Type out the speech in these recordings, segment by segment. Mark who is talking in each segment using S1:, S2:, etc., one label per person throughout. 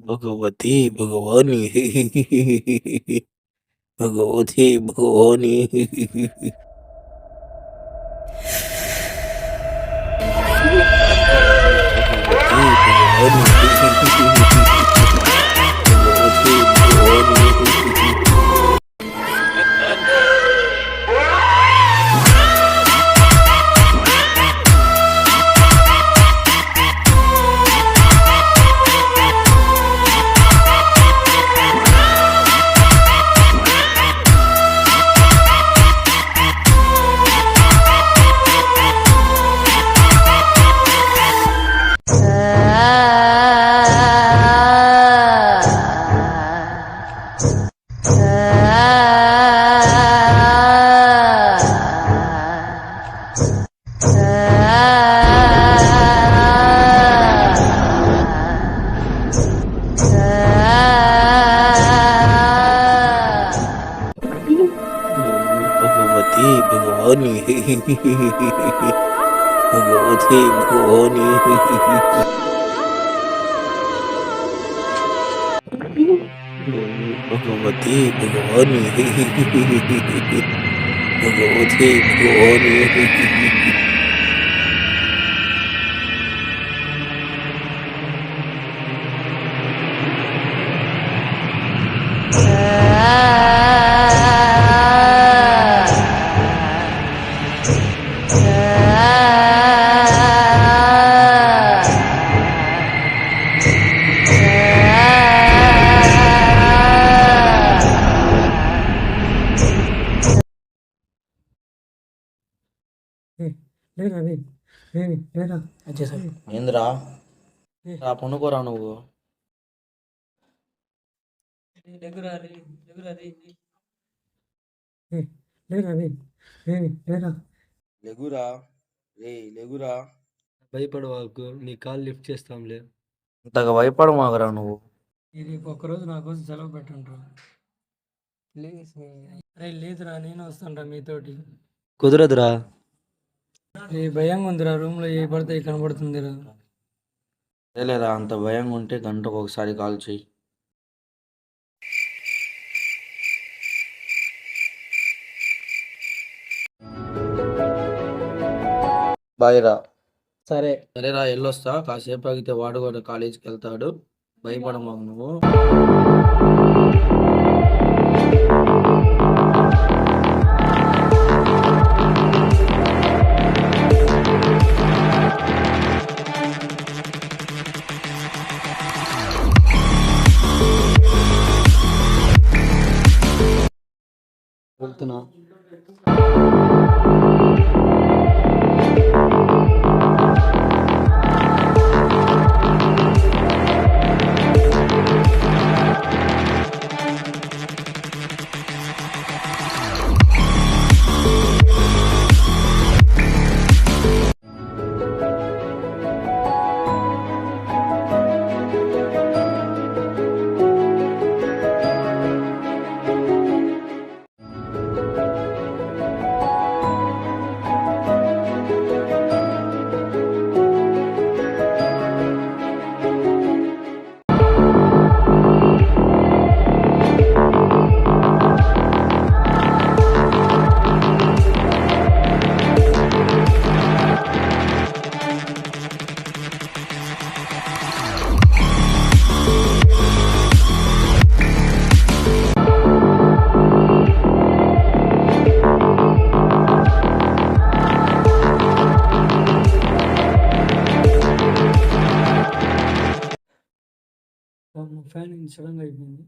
S1: भगवती भगवानी भगवती भगवानी भगवती भगवानी भगवती भगवानी भगवती भगवानी भगवती भगवानी भगवती भगवानी भगवती भगवानी
S2: ఏందిరా రా పండుకోరా నువ్వు. లెగురా రే లెగురా.
S3: భయపడవాకు, నీ కాల్ లిఫ్ట్ చేస్తాంలే.
S2: ఇంతగా భయపడమాగరా నువ్వు.
S4: ఇది ఒక్కరోజు నా కోసం సెలవు పెట్టండిరా. ప్లీజ్ అరే లేదురా, నేను వస్తానురా మీతోటి.
S3: కుదరదురా.
S4: ఈ భయంగా ఉందిరా, రూమ్లో ఏ పడితే కనబడుతుందిరా.
S2: లేరా అంత భయంగా ఉంటే గంటకు ఒకసారి కాల్ చెయ్యి. బాయ్ రా.
S4: సరే
S2: సరేరా వెళ్ళొస్తా. కాసేపు ఆగితే వాడు కూడా కాలేజీకి వెళ్తాడు. భయపడమాకు నువ్వు.
S3: వెళ్తున్నా.
S4: ఫ్యాన్ సడన్గా అయిపోయింది.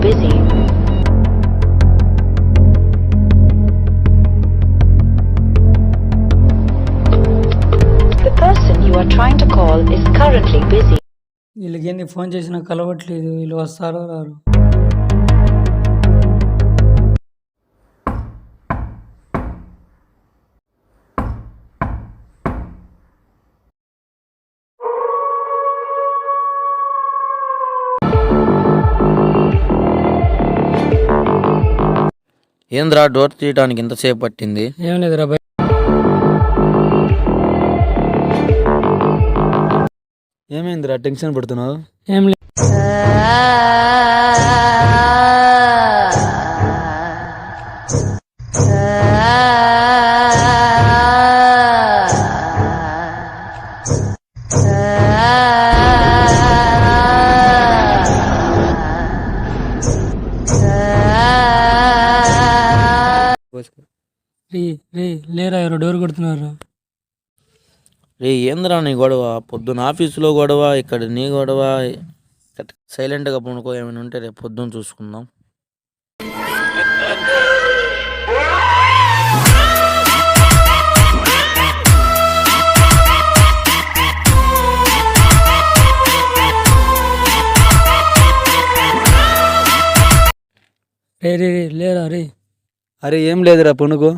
S5: busy. The person you are trying to call is currently busy.
S4: వీళ్ళకి ఏంది ఫోన్ చేసినా కలవట్లేదు, వీళ్ళు వస్తారో రారు.
S2: ఏంద్రా డోర్ తీయడానికి ఇంతసేపు పట్టింది?
S4: ఏం లేదురా భయ్.
S3: ఏమైందిరా టెన్షన్ పడుతున్నావు?
S4: ఏం లేదు. రే లేరా, ఎవరో డోర్ కొడుతున్నారు.
S2: రే ఏంద్రా నీ గొడవ? పొద్దున్న ఆఫీసులో గొడవ, ఇక్కడ నీ గొడవ. సైలెంట్గా పడుకో, ఏమైనా ఉంటే రేపు పొద్దున్న చూసుకుందాం.
S4: రే రే రే లేరా రే.
S3: అరే ఏం లేదురా పనుకో.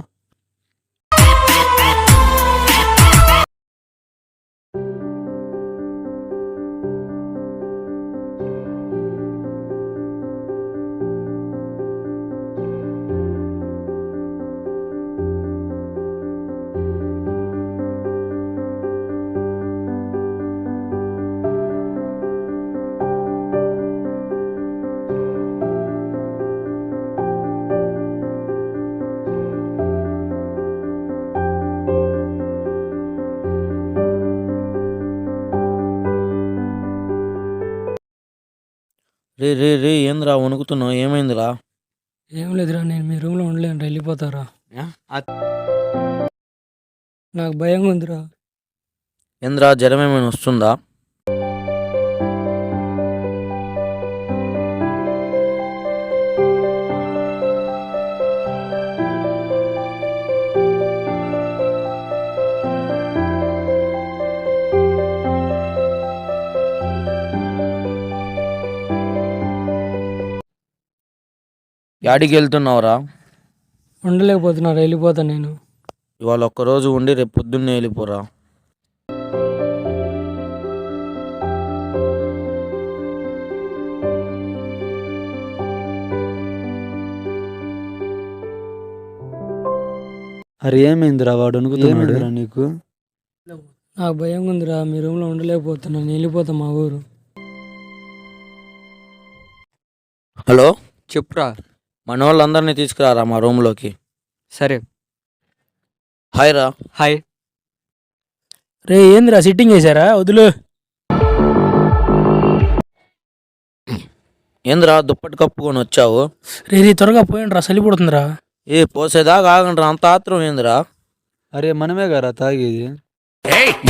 S2: రే రే రే ఏంద్రా వణుకుతున్నావు? ఏమైందిరా?
S4: ఏం లేదురా, నేను మీ రూమ్లో ఉండలేను, వెళ్ళిపోతారా? నాకు భయంగా ఉందిరా.
S2: ఏంద్రా జ్వరం ఏమైనా వస్తుందా? యాడికి వెళ్తున్నావురా?
S4: ఉండలేకపోతున్నారా, వెళ్ళిపోతా నేను.
S2: ఇవాళ ఒక్కరోజు ఉండి రేపు పొద్దున్నే వెళ్ళిపోరా.
S3: అరే ఏమైందిరా? వాడు అనుకుతున్నాడు నీకు?
S4: నాకు భయంగా ఉందిరా, మీ రూమ్లో ఉండలేకపోతున్నా, నేను వెళ్ళిపోతా మా ఊరు.
S2: హలో
S6: చెప్పురా.
S2: మన వాళ్ళందరినీ తీసుకురారా మా రూమ్లోకి.
S6: సరే.
S2: హాయ్ రా.
S6: హాయ్.
S4: రే ఏందిరా సిట్టింగ్ వేసారా? వదులు.
S2: ఏంద్రా దుప్పటి కప్పుకొని వచ్చావు?
S4: రే రే త్వరగా పోయండి రా, చలిపడుతుందిరా.
S2: ఏ పోసేదాకా ఆగండ్రా, అంత ఆత్రం ఏందిరా?
S3: అరే మనమే గారా తాగేది.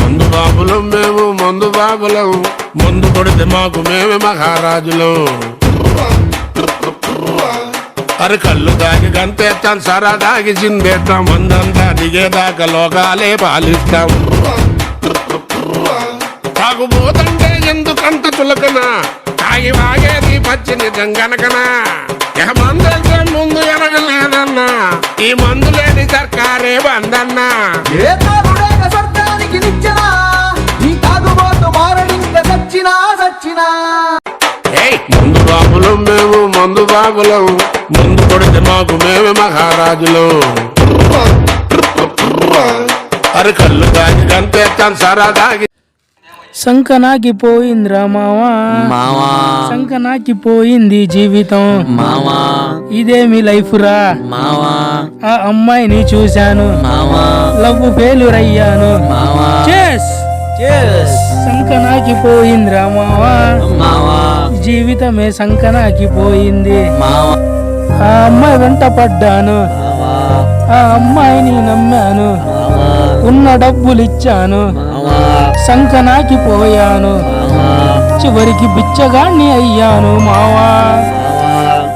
S7: మందు బాబులం మేము, మందు బాబులం, మందు కొడితే మాకు మేమే మహారాజులం. అరే కళ్ళు దాగి గంతేస్తాం, సరా దాగి చిందేస్తాం, మందంతా దిగేదాకా లోకాలే పాలిస్తాం. తాగుబోతంటే ఎందుకంత చులకన, తాగి వాగేది పచ్చి నిజం గనకనా. ఇక మందంటే ముందు ఎనగలేదన్నా, ఈ మందు లేని సర్కారే బందన్నా. మందు బాబులం మేము, మందు బాబులం, మందు కొడితే మాకు మేమే మహారాజులు. అరే కళ్ళు దాగి గంతేస్తాం, సరా దాగి.
S4: సంకనాకి పోయిందిరా మావా,
S2: మావా
S4: సంకనాకి పోయింది జీవితం
S2: మావా,
S4: ఇదేమి లైఫ్ రా
S2: మావా.
S4: ఆ అమ్మాయిని చూశాను
S2: మావా,
S4: లవ్ ఫెయిల్యూర్ అయ్యాను
S2: మావా.
S4: చేస్
S2: Cheers.
S4: సంకనాకి పోయిందిరా మావా,
S2: మావా
S4: జీవితమే సంకనాకి పోయింది.
S2: మావా,
S4: ఆ అమ్మాయి వెంట పడ్డాను,
S2: మావా,
S4: ఆ అమ్మాయిని నమ్మాను,
S2: మావా,
S4: ఉన్న డబ్బులిచ్చాను,
S2: మావా,
S4: సంకనాకి పోయాను,
S2: మావా,
S4: చివరికి బిచ్చగాన్ని అయ్యాను మావా.
S2: మావా.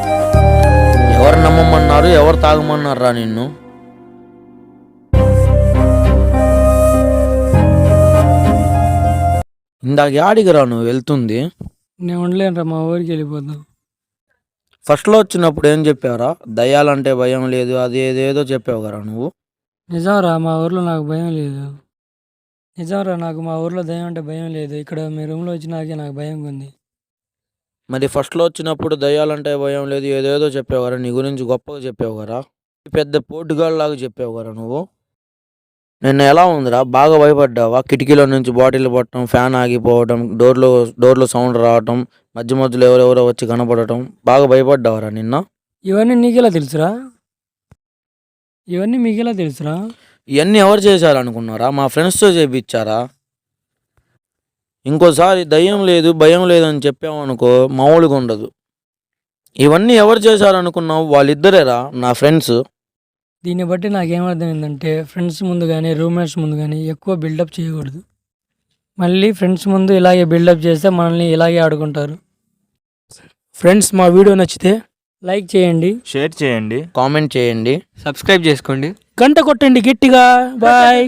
S2: తాగమన్నారు, ఎవరు తాగమన్నారా నిన్ను? ఇందాక యాడికిరా నువ్వు వెళ్తుంది?
S4: నేను ఉండలేనురా, మా ఊరికి వెళ్ళిపోతాం.
S2: ఫస్ట్లో వచ్చినప్పుడు ఏం చెప్పావురా? దయ్యాలంటే భయం లేదు, అది ఏదేదో చెప్పావు కదా నువ్వు.
S4: నిజంరా, మా ఊర్లో నాకు భయం లేదు. నిజంరా, నాకు మా ఊర్లో దయ్యం అంటే భయం లేదు. ఇక్కడ మీ రూమ్లో వచ్చినాకే నాకు భయం ఉంది.
S2: మరి ఫస్ట్లో వచ్చినప్పుడు దయ్యాలంటే భయం లేదు, ఏదేదో చెప్పావు కదా, నీ గురించి గొప్పగా చెప్పావు కదా, పెద్ద పోటుగాళ్ళలాగా చెప్పావు కదా నువ్వు. నిన్న ఎలా ఉందిరా? బాగా భయపడ్డావా? కిటికీలో నుంచి బాటిల్ పట్టడం, ఫ్యాన్ ఆగిపోవడం, డోర్లో సౌండ్ రావటం, మధ్య మధ్యలో ఎవరెవరో వచ్చి కనపడటం, బాగా భయపడ్డావరా నిన్న?
S4: ఇవన్నీ నీకెలా తెలుసురా? ఇవన్నీ మీకెలా తెలుసురా?
S2: ఇవన్నీ ఎవరు చేశారనుకున్నారా? మా ఫ్రెండ్స్తో చేపించారా? ఇంకోసారి దయ్యం లేదు భయం లేదని చెప్పామనుకో, మామూలుగా ఉండదు. ఇవన్నీ ఎవరు చేశారనుకున్నావు? వాళ్ళిద్దరేరా నా ఫ్రెండ్స్.
S4: దీన్ని బట్టి నాకేమర్థమైందంటే, ఫ్రెండ్స్ ముందు కానీ రూమ్మేట్స్ ముందు కానీ ఎక్కువ బిల్డప్ చేయకూడదు. మళ్ళీ ఫ్రెండ్స్ ముందు ఇలాగే బిల్డప్ చేస్తే మనల్ని ఇలాగే ఆడుకుంటారు. ఫ్రెండ్స్, మా వీడియో నచ్చితే లైక్ చేయండి,
S6: షేర్ చేయండి,
S2: కామెంట్ చేయండి,
S3: సబ్స్క్రైబ్ చేసుకోండి.
S4: గంట కొట్టండి గట్టిగా. బాయ్.